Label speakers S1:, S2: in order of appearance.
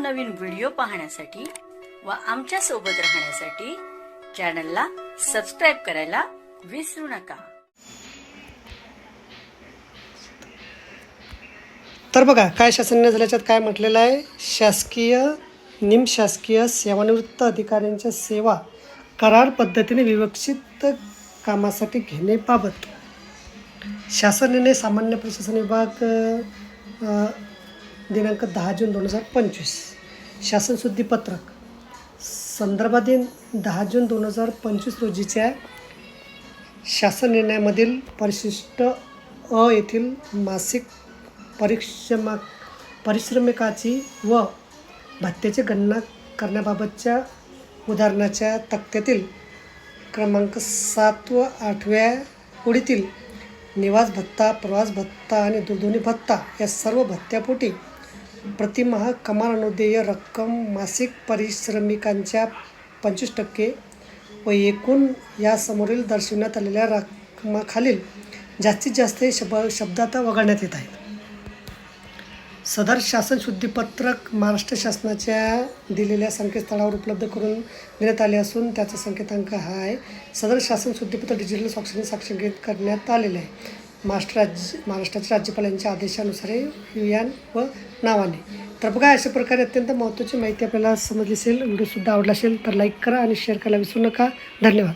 S1: नवनवीन व्हिडिओ पाहण्यासाठी व आमच्या सोबत राहण्यासाठी चॅनलला सबस्क्राइब करायला विसरू नका।
S2: तर बघा काय शासन झाल्याच्यात काय म्हटलेलं आहे, शासकीय निमशासकीय सेवानिवृत्त अधिकाऱ्यांच्या सेवा करार पद्धतीने विवक्षित कामासाठी घेण्याबाबत शासन निर्णय सामान्य प्रशासन विभाग दिनांक 10 जून 2025 शासन शुद्धीपत्रक संदर्भाधीन 10 जून 2025 रोजीच्या शासन निर्णयामधील परिशिष्ट अ येथील मासिक परिश्रमिकाची व भत्त्याची गणना करण्याबाबतच्या उदाहरणाच्या तक्त्यातील क्रमांक 7 व 8व्या ओळीतील निवास भत्ता, प्रवास भत्ता आणि दूरध्वनी भत्ता या सर्व भत्त्यापोटी प्रतिमाह कमाल अनुदेय रक्कम मासिक परिश्रमिकांच्या 25% व एकूण यासमोरील दर्शविण्यात आलेल्या रकमाखालील जास्तीत जास्त शब्दात वगळण्यात येत आहेत। सदर शासन शुद्धीपत्रक महाराष्ट्र शासनाच्या दिलेल्या संकेतस्थळावर उपलब्ध करून देण्यात आले असून त्याचा संकेतांक हा आहे। सदर शासन शुद्धीपत्रक डिजिटल स्वाक्षरीने साक्षरीकृत करण्यात आलेले आहे। महाराष्ट्राचे राज्यपाल यांच्या आदेशानुसार युयान व नावाने। तर बघा अशा प्रकारे अत्यंत महत्त्वाची माहिती आपल्याला समजली असेल। व्हिडिओसुद्धा आवडला असेल तर लाईक करा आणि शेअर करायला विसरू नका। धन्यवाद।